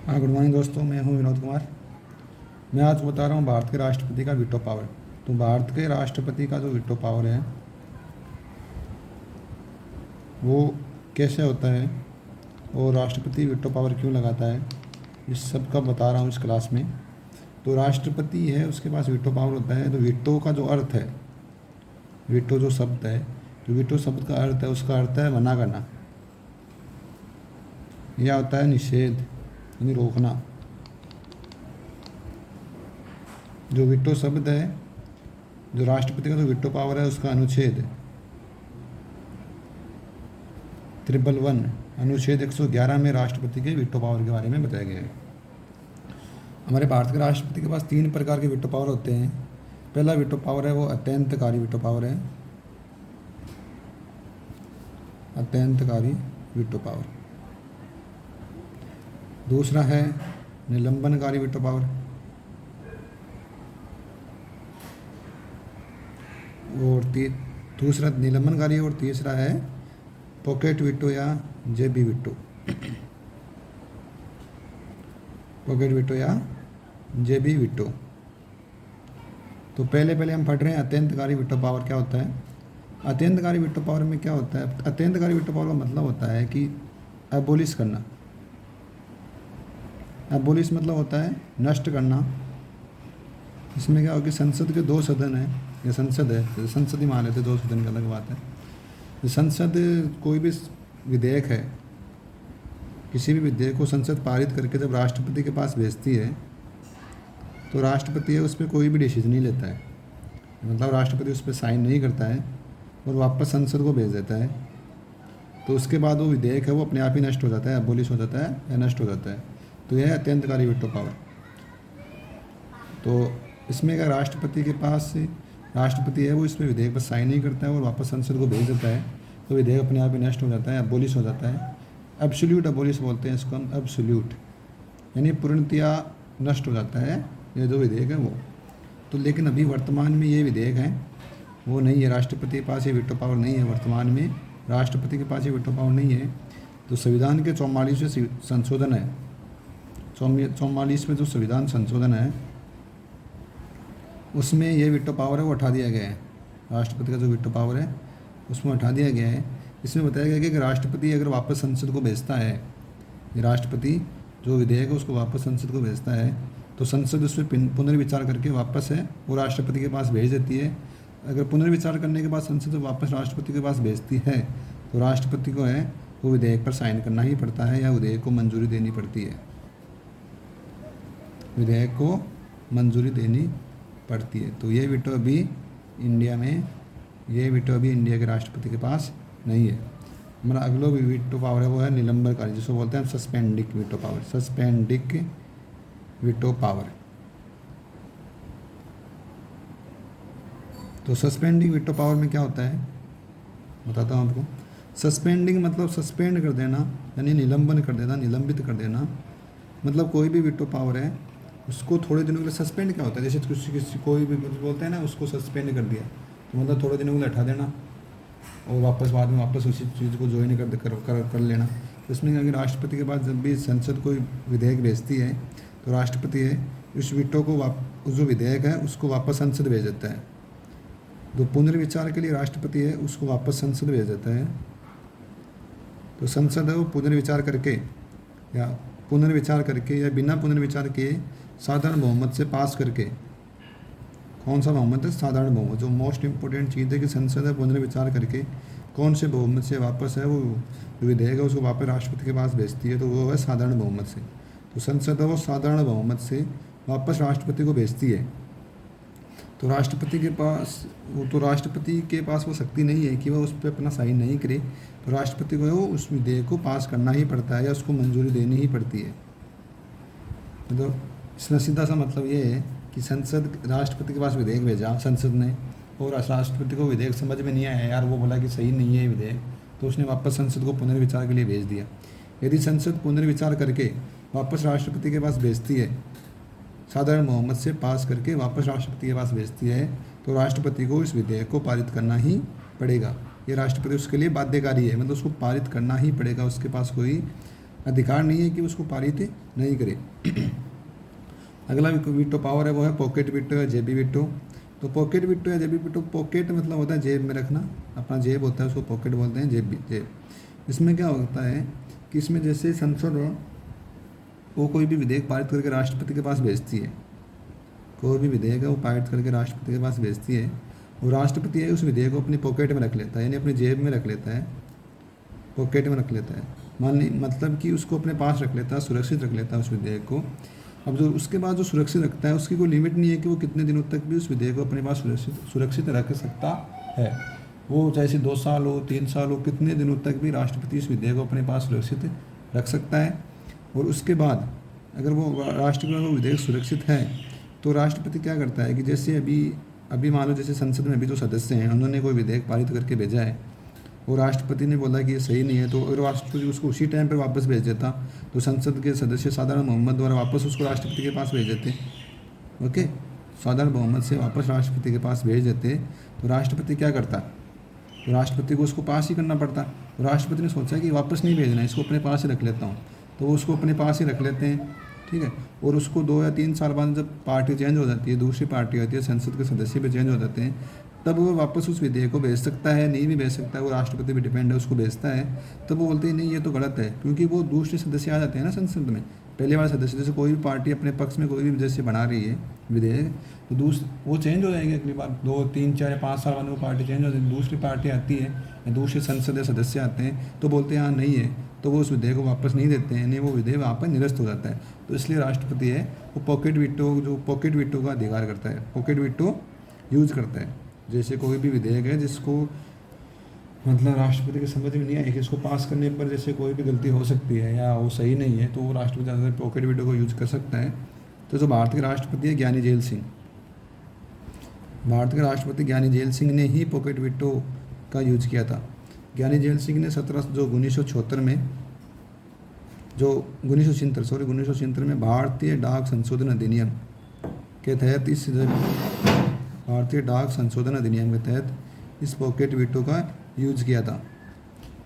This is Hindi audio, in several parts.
हाँ, गुड मॉर्निंग दोस्तों। मैं हूँ विनोद कुमार। मैं आज बता रहा हूँ भारत के राष्ट्रपति का वीटो पावर। तो भारत के राष्ट्रपति का जो वीटो पावर है वो कैसे होता है और राष्ट्रपति वीटो पावर क्यों लगाता है, इस सब का बता रहा हूँ इस क्लास में। तो राष्ट्रपति है, उसके पास वीटो पावर होता है। तो वीटो का जो अर्थ है, वीटो जो शब्द है, जो वीटो शब्द का अर्थ है, उसका अर्थ है मना करना, यह होता है निषेध यानी रोकना। जो वीटो शब्द है, जो राष्ट्रपति का जो वीटो पावर है, उसका अनुच्छेद 111 अनुच्छेद 111 में राष्ट्रपति के वीटो पावर के बारे में बताया गया है। हमारे भारत के राष्ट्रपति के पास 3 प्रकार के वीटो पावर होते हैं। पहला वीटो पावर है वो अत्यंतकारी वीटो पावर है, अत्यंतकारी वीटो पावर। दूसरा है निलंबनकारी वीटो पावर, और दूसरा निलंबनकारी, और तीसरा है पॉकेट वीटो या जेबी वीटो, पॉकेट वीटो या जेबी वीटो। तो पहले हम पढ़ रहे हैं अत्यंतकारी वीटो पावर क्या होता है। अत्यंतकारी वीटो पावर में क्या होता है? अत्यंतकारी वीटो पावर का मतलब होता है कि एबोलिश करना। एबोलिश मतलब होता है नष्ट करना। इसमें क्या होगा कि संसद के 2 सदन है, या संसद है, तो संसद ही मान लेते, 2 सदन की अलग बात है। तो संसद कोई भी विधेयक है, किसी भी विधेयक को संसद पारित करके जब राष्ट्रपति के पास भेजती है, तो राष्ट्रपति है उस पर कोई भी डिसीजन नहीं लेता है, मतलब राष्ट्रपति उस पर साइन नहीं करता है और वापस संसद को भेज देता है। तो उसके बाद वो विधेयक है वो अपने आप ही नष्ट हो जाता है, एबोलिश हो जाता है या नष्ट हो जाता है। तो यह है अत्यंतकारी वीटो पावर। तो इसमें क्या राष्ट्रपति के पास राष्ट्रपति है वो इसमें विधेयक पर साइन नहीं करता है और वापस संसद को भेज देता है, तो विधेयक अपने आप ही नष्ट हो जाता है, एबोलिश हो जाता है। एब्सोल्यूट एबोलिश बोलते हैं इसको हम, एब्सोल्यूट यानी पूर्णतया नष्ट हो जाता है ये जो विधेयक है वो। तो लेकिन अभी वर्तमान में ये विधेयक है वो नहीं है, राष्ट्रपति के पास ये वीटो पावर नहीं है। वर्तमान में राष्ट्रपति के पास ये वीटो पावर नहीं है। तो संविधान के 44वें संशोधन है, 44 में जो संविधान संशोधन है उसमें ये वीटो पावर है वो हटा दिया गया है। राष्ट्रपति का जो वीटो पावर है उसमें हटा दिया गया है। इसमें बताया गया है कि राष्ट्रपति अगर वापस संसद को भेजता है, ये राष्ट्रपति जो विधेयक है उसको वापस संसद को भेजता है, तो संसद उस पर पुनर्विचार करके वापस है वो राष्ट्रपति के पास भेज देती है। अगर पुनर्विचार करने के बाद संसद वापस राष्ट्रपति के पास भेजती है, तो राष्ट्रपति को है वो विधेयक पर साइन करना ही पड़ता है या विधेयक को मंजूरी देनी पड़ती है, विधेयक को मंजूरी देनी पड़ती है। तो ये वीटो अभी इंडिया के राष्ट्रपति के पास नहीं है। हमारा अगला वीटो पावर है वो है निलंबनकारी, जिसको बोलते हैं सस्पेंडिक वीटो पावर, सस्पेंडिक वीटो पावर। तो सस्पेंडिंग वीटो पावर में क्या होता है बताता हूँ आपको। सस्पेंडिंग मतलब सस्पेंड कर देना, यानी निलंबन कर देना, निलंबित कर देना। मतलब कोई भी वीटो पावर है उसको थोड़े दिनों के लिए सस्पेंड क्या होता है, जैसे किसी कोई भी बोलते हैं ना उसको सस्पेंड कर दिया, तो मतलब थोड़े दिनों के लिए हटा देना और वापस बाद में वापस उसी चीज़ को ज्वाइन कर लेना। तो इसमें अगर राष्ट्रपति के पास जब भी संसद कोई विधेयक भेजती है, तो राष्ट्रपति है उस वीटो को जो विधेयक है उसको वापस संसद भेज देता है। तो पुनर्विचार के लिए राष्ट्रपति है उसको वापस संसद भेज देता है। तो संसद है वो पुनर्विचार करके या बिना पुनर्विचार के साधारण बहुमत से पास करके, कौन सा बहुमत है? साधारण बहुमत। जो मोस्ट इम्पोर्टेंट चीज़ है कि संसद है पुनर्विचार करके कौन से बहुमत से वापस है वो विधेयक है उसको वापस राष्ट्रपति के पास भेजती है, तो वो है साधारण बहुमत से। तो संसद है वो साधारण बहुमत से वापस राष्ट्रपति को भेजती है। तो राष्ट्रपति के पास वो शक्ति नहीं है कि वह उस पर अपना साइन नहीं करे, तो राष्ट्रपति को वो उस विधेयक को पास करना ही पड़ता है या उसको मंजूरी देनी ही पड़ती है। मतलब इसका सीधा सा मतलब ये है कि संसद राष्ट्रपति के पास विधेयक भेजा संसद ने, और राष्ट्रपति को विधेयक समझ में नहीं आया यार, वो बोला कि सही नहीं है ये विधेयक, तो उसने वापस संसद को पुनर्विचार के लिए भेज दिया। यदि संसद पुनर्विचार करके वापस राष्ट्रपति के पास भेजती है, साधारण बहुमत से पास करके वापस राष्ट्रपति के पास भेजती है, तो राष्ट्रपति को इस विधेयक को पारित करना ही पड़ेगा। ये राष्ट्रपति उसके लिए बाध्यकारी है, मतलब उसको पारित करना ही पड़ेगा, उसके पास कोई अधिकार नहीं है कि उसको पारित नहीं करे। अगला वीटो पावर है वो है पॉकेट वीटो या जेबी वीटो। तो पॉकेट वीटो या जेबी वीटो, पॉकेट मतलब होता है जेब में रखना, अपना जेब होता है उसको पॉकेट बोलते हैं, जेब। इसमें क्या होता है कि इसमें जैसे संसद वो कोई भी विधेयक पारित करके राष्ट्रपति के पास भेजती है, कोई भी विधेयक है वो पारित करके राष्ट्रपति के पास भेजती है, और राष्ट्रपति है उस विधेयक को अपनी पॉकेट में रख लेता है, यानी अपनी जेब में रख लेता है, पॉकेट में रख लेता है, मतलब कि उसको अपने पास रख लेता है, सुरक्षित रख लेता है उस विधेयक को। अब जो उसके बाद जो सुरक्षित रखता है उसकी कोई लिमिट नहीं है कि वो कितने दिनों तक भी उस विधेयक को अपने पास सुरक्षित रख सकता है। वो चाहे 2 साल हो, 3 साल हो, कितने दिनों तक भी राष्ट्रपति इस विधेयक को अपने पास सुरक्षित रख सकता है। और उसके बाद अगर वो राष्ट्रपति का विधेयक सुरक्षित है तो राष्ट्रपति क्या करता है कि जैसे अभी मान लो जैसे संसद में अभी जो सदस्य हैं उन्होंने कोई विधेयक पारित करके भेजा है और राष्ट्रपति ने बोला कि ये सही नहीं है, तो अगर राष्ट्रपति उसको उसी टाइम पर वापस भेज देता तो संसद के सदस्य साधारण बहुमत द्वारा वापस उसको राष्ट्रपति के पास भेज देते। ओके, साधारण बहुमत से वापस राष्ट्रपति के पास भेज देते तो राष्ट्रपति क्या करता, तो राष्ट्रपति को उसको पास ही करना पड़ता। तो राष्ट्रपति ने सोचा कि वापस नहीं भेजना है, इसको अपने पास ही रख लेता हूँ, तो वो उसको अपने पास ही रख लेते हैं। ठीक है, और उसको 2 या 3 साल बाद जब पार्टी चेंज हो जाती है, दूसरी पार्टी आती है, संसद के सदस्य भी चेंज हो जाते हैं, तब वो वापस उस विधेयक को भेज सकता है, नहीं भी भेज सकता है, वो राष्ट्रपति भी डिपेंड है, उसको भेजता है। तब वो बोलते हैं नहीं ये तो गलत है, क्योंकि वो दूसरे सदस्य आ जाते हैं ना संसद में। पहले वाले सदस्य जैसे कोई भी पार्टी अपने पक्ष में कोई भी जैसे बना रही है विधेयक, तो वो चेंज हो जाएगी अगली बार, 2, 3, 4 या 5 साल बाद वो पार्टी चेंज हो जाती है, दूसरी पार्टी आती है या दूसरे संसद सदस्य आते हैं तो बोलते हैं हाँ नहीं है, तो वो उस विधेयक को वापस नहीं देते हैं, यानी वो विधेयक वहाँ पर निरस्त हो जाता है। तो इसलिए राष्ट्रपति है वो पॉकेट वीटो का अधिकार करता है, पॉकेट वीटो यूज करता है। जैसे कोई भी विधेयक है जिसको मतलब राष्ट्रपति के समझ में नहीं आए कि इसको पास करने पर जैसे कोई भी गलती हो सकती है या वो सही नहीं है, तो वो राष्ट्रपति ज़्यादातर पॉकेट वीटो को यूज कर सकता है। तो जो भारत के राष्ट्रपति है ज्ञानी जेल सिंह, भारत के राष्ट्रपति ज्ञानी जेल सिंह ने ही पॉकेट वीटो का यूज किया था। ज्ञानी जेल सिंह ने 1976 में भारतीय डाक संशोधन अधिनियम के तहत भारतीय डाक संशोधन अधिनियम के तहत इस पॉकेट वीटो का यूज किया था।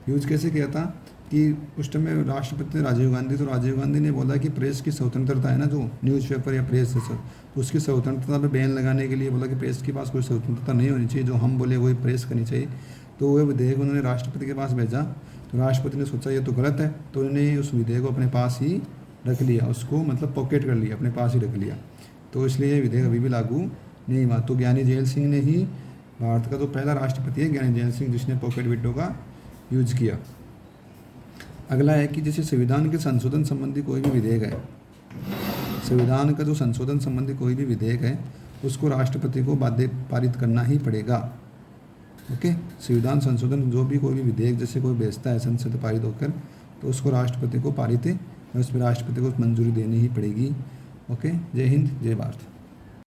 यूज कैसे किया था कि उस टाइम में राष्ट्रपति राजीव गांधी, तो राजीव गांधी ने बोला कि प्रेस की स्वतंत्रता है ना, जो न्यूज़पेपर या प्रेस है सर, तो उसकी स्वतंत्रता पे बैन लगाने के लिए बोला कि प्रेस के पास कोई स्वतंत्रता नहीं होनी चाहिए, जो हम बोले वही प्रेस करनी चाहिए। तो वह विधेयक उन्होंने राष्ट्रपति के पास भेजा, तो राष्ट्रपति ने सोचा ये तो गलत है, तो उन्होंने उस विधेयक को अपने पास ही रख लिया, उसको मतलब पॉकेट कर लिया, अपने पास ही रख लिया। तो इसलिए ये विधेयक अभी भी लागू नहीं हुआ। तो ज्ञानी जेल सिंह ने ही भारत का जो पहला राष्ट्रपति है ज्ञानी जेल सिंह, जिसने पॉकेट वीटो का यूज किया। अगला है कि जैसे संविधान के संशोधन संबंधी कोई भी विधेयक है, संविधान का जो संशोधन संबंधी कोई भी विधेयक है उसको राष्ट्रपति को बाध्य पारित करना ही पड़ेगा। ओके, संविधान संशोधन जो भी कोई भी विधेयक जैसे कोई भेजता है संसद पारित होकर, तो उसको राष्ट्रपति को पारित है, उसमें राष्ट्रपति को मंजूरी देनी ही पड़ेगी। ओके, जय हिंद, जय भारत।